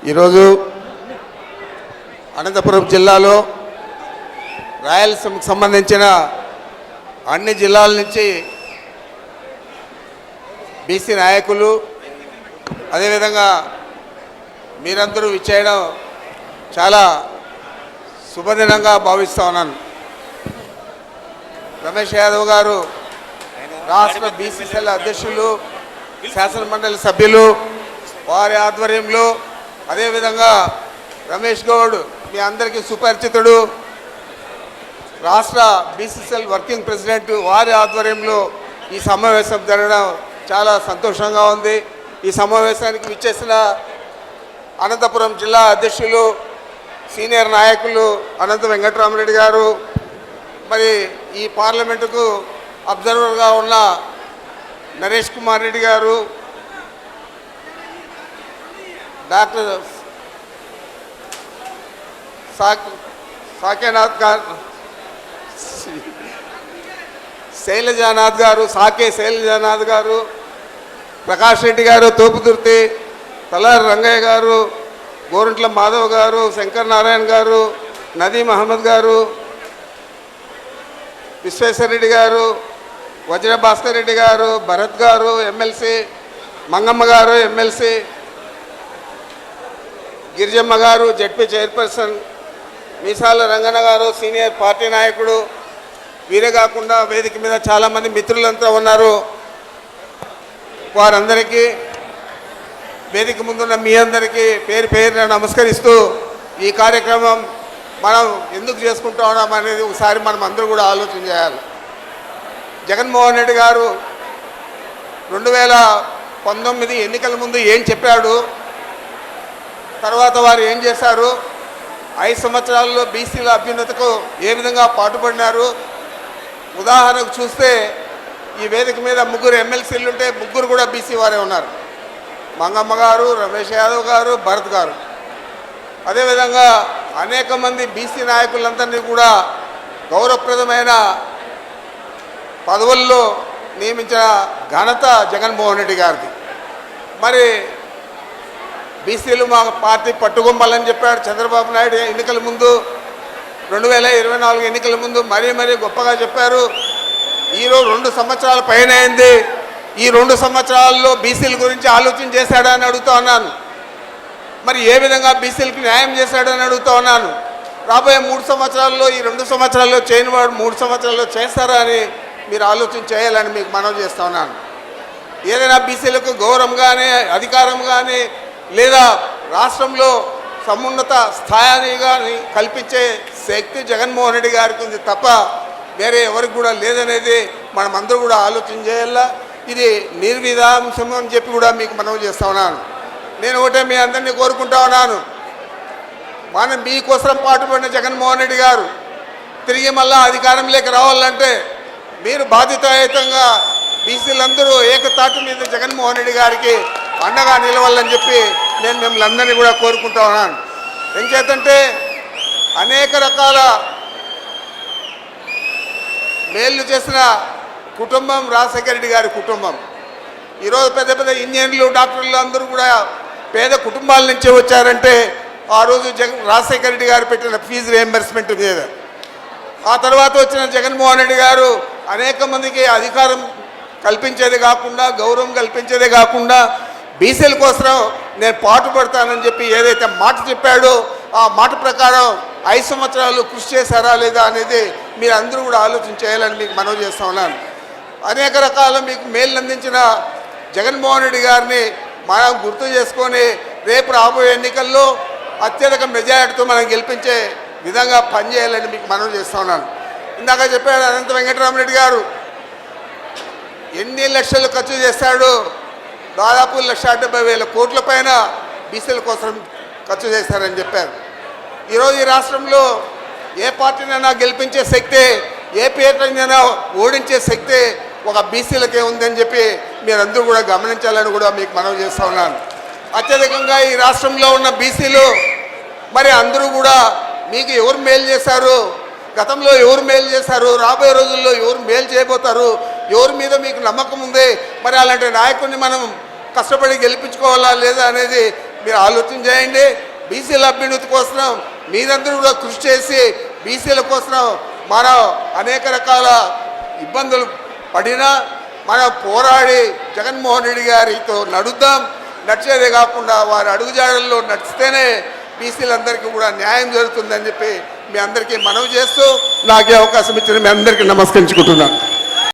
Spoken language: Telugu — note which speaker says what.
Speaker 1: ఈరోజు అనంతపురం జిల్లాలో రాయలసీమకు సంబంధించిన అన్ని జిల్లాల నుంచి బీసీ నాయకులు అదేవిధంగా మీరందరూ విచ్చేయడం చాలా శుభదినంగా భావిస్తూ ఉన్నాను. రమేష్ యాదవ్ గారు రాష్ట్ర బీసీసీఎల్ అధ్యక్షులు, శాసనమండలి సభ్యులు, వారి ఆధ్వర్యంలో అదేవిధంగా రమేష్ గౌడ్ మీ అందరికీ సుపరిచితుడు, రాష్ట్ర బీసీసీఎల్ వర్కింగ్ ప్రెసిడెంట్, వారి ఆధ్వర్యంలో ఈ సమావేశం జరగడం చాలా సంతోషంగా ఉంది. ఈ సమావేశానికి విచ్చేసిన అనంతపురం జిల్లా అధ్యక్షులు, సీనియర్ నాయకులు అనంత వెంకటరామరెడ్డి గారు, మరి ఈ పార్లమెంటుకు అబ్జర్వర్గా ఉన్న నరేష్ కుమార్ రెడ్డి గారు, డాక్టర్ సాకేనాథ్ గారు, శైలజానాథ్ గారు, శైలజానాథ్ గారు, ప్రకాష్ రెడ్డి గారు, తోపుదుర్తి, తలారి రంగయ్య గారు, గోరంట్ల మాధవ్ గారు, శంకర్ నారాయణ గారు, నదీం అహ్మద్ గారు, విశ్వేశ్వరరెడ్డి గారు, వజ్ర భాస్కర్ రెడ్డి గారు, భరత్ గారు ఎమ్మెల్సీ, మంగమ్మ గారు ఎమ్మెల్సీ, గిరిజమ్మ గారు జెడ్పీ చైర్పర్సన్, మీసాల రంగన్న గారు సీనియర్ పార్టీ నాయకుడు, వీరే కాకుండా వేదిక మీద చాలామంది మిత్రులంతా ఉన్నారు. వారందరికీ వేదిక ముందున్న మీ అందరికీ పేరు పేరున నమస్కరిస్తూ ఈ కార్యక్రమం మనం ఎందుకు చేసుకుంటా ఉన్నాం అనేది ఒకసారి మనం అందరూ కూడా ఆలోచన చేయాలి. జగన్మోహన్ రెడ్డి గారు 2019 ఎన్నికల ముందు ఏం చెప్పాడు, తర్వాత వారు ఏం చేశారు, 5 సంవత్సరాల్లో బీసీల అభ్యున్నతకు ఏ విధంగా పాటుపడినారు. ఉదాహరణకు చూస్తే ఈ వేదిక మీద 3 ఎమ్మెల్సీలు ఉంటే 3 కూడా బీసీ వారే ఉన్నారు. మంగమ్మ గారు, రమేష్ యాదవ్ గారు, భరత్ గారు. అదేవిధంగా అనేక మంది బీసీ నాయకులందరినీ కూడా గౌరవప్రదమైన పదవుల్లో నియమించిన ఘనత జగన్మోహన్ రెడ్డి గారిది. మరి బీసీలు మా పార్టీ పట్టుకొమ్మాలని చెప్పాడు చంద్రబాబు నాయుడు ఎన్నికల ముందు, 2024 ఎన్నికల ముందు మరీ గొప్పగా చెప్పారు. ఈరోజు 2 సంవత్సరాల పైన అయింది. ఈ 2 సంవత్సరాల్లో బీసీల గురించి ఆలోచన చేశాడా అని అడుగుతూ ఉన్నాను. మరి ఏ విధంగా బీసీలకు న్యాయం చేశాడని అడుగుతూ ఉన్నాను. రాబోయే 3 సంవత్సరాల్లో ఈ 2 సంవత్సరాల్లో చేయని వాడు 3 సంవత్సరాల్లో చేస్తారా అని మీరు ఆలోచన చేయాలని మీకు మనవి చేస్తూ ఉన్నాను. ఏదైనా బీసీలకు గౌరవం కానీ, అధికారం కానీ, లేదా రాష్ట్రంలో సమున్నత స్థాయిని కానీ కల్పించే శక్తి జగన్మోహన్ రెడ్డి గారికి ఉంది తప్ప వేరే ఎవరికి కూడా లేదనేది మనం అందరూ కూడా ఆలోచన చేయాలా. ఇది నిర్విధాంశం అని చెప్పి కూడా మీకు మనవి చేస్తూ ఉన్నాను. నేను ఒకటే మీ అందరినీ కోరుకుంటా ఉన్నాను, మనం మీకోసం పాటుపడిన జగన్మోహన్ రెడ్డి గారు తిరిగి మళ్ళా అధికారంలోకి రావాలంటే మీరు బాధ్యతాయుతంగా బీసీలందరూ ఏకతాటి మీద జగన్మోహన్ రెడ్డి గారికి అండగా నిలవాలని చెప్పి నేను మిమ్మల్ని అందరినీ కూడా కోరుకుంటా ఉన్నాను. ఏం చేతంటే అనేక రకాల మేలు చేసిన కుటుంబం రాజశేఖర రెడ్డి గారి కుటుంబం. ఈరోజు పెద్ద పెద్ద ఇంజనీర్లు, డాక్టర్లు అందరూ కూడా పేద కుటుంబాల నుంచి వచ్చారంటే ఆ రోజు రాజశేఖర రెడ్డి గారు పెట్టిన ఫీజు రియంబర్స్మెంట్ మీద. ఆ తర్వాత వచ్చిన జగన్మోహన్ రెడ్డి గారు అనేక మందికి అధికారం కల్పించేదే కాకుండా, గౌరవం కల్పించేదే కాకుండా బీసీల కోసం నేను పాటుపడతానని చెప్పి ఏదైతే మాట చెప్పాడో ఆ మాట ప్రకారం 5 సంవత్సరాలు కృషి చేశారా లేదా అనేది మీరు అందరూ కూడా ఆలోచన చేయాలని మీకు మనవి చేస్తూ ఉన్నాను. అనేక రకాల మీకు మేలు అందించిన జగన్మోహన్ రెడ్డి గారిని మనం గుర్తు చేసుకొని రేపు రాబోయే ఎన్నికల్లో అత్యధిక మెజారిటీతో మనం గెలిపించే విధంగా పనిచేయాలని మీకు మనవి చేస్తూ ఉన్నాను. ఇందాక చెప్పాడు అనంత వెంకటరామరెడ్డి గారు ఎన్ని లక్షలు ఖర్చు చేశాడు, దాదాపు 1,70,000 కోట్ల పైన బీసీల కోసం ఖర్చు చేశారని చెప్పారు. ఈరోజు ఈ రాష్ట్రంలో ఏ పార్టీనైనా గెలిపించే శక్తి, ఏ పార్టీనైనా ఓడించే శక్తి ఒక బీసీలకే ఉందని చెప్పి మీరందరూ కూడా గమనించాలని కూడా మీకు మనవి చేస్తూ ఉన్నాను. అత్యధికంగా ఈ రాష్ట్రంలో ఉన్న బీసీలు మరి అందరూ కూడా మీకు ఎవరు మేలు చేశారు, గతంలో ఎవరు మేలు చేశారు, రాబోయే రోజుల్లో ఎవరు మేలు చేయబోతారు, ఎవరి మీద మీకు నమ్మకం ఉంది, మరి అలాంటి నాయకుడిని మనం కష్టపడి గెలిపించుకోవాలా లేదా అనేది మీరు ఆలోచన చేయండి. బీసీల అభ్యున్నతి కోసం మీరందరూ కూడా కృషి చేసి బీసీల కోసం మనం అనేక రకాల ఇబ్బందులు పడినా మనం పోరాడి జగన్మోహన్ రెడ్డి గారితో నడుద్దాం. నడిచేదే కాకుండా వారి అడుగుజాడల్లో నడిస్తేనే బీసీలందరికీ కూడా న్యాయం జరుగుతుందని చెప్పి మీ అందరికీ మనవి చేస్తూ నాకే అవకాశం ఇచ్చిన మీ అందరికీ నమస్కరించుకుంటున్నాను.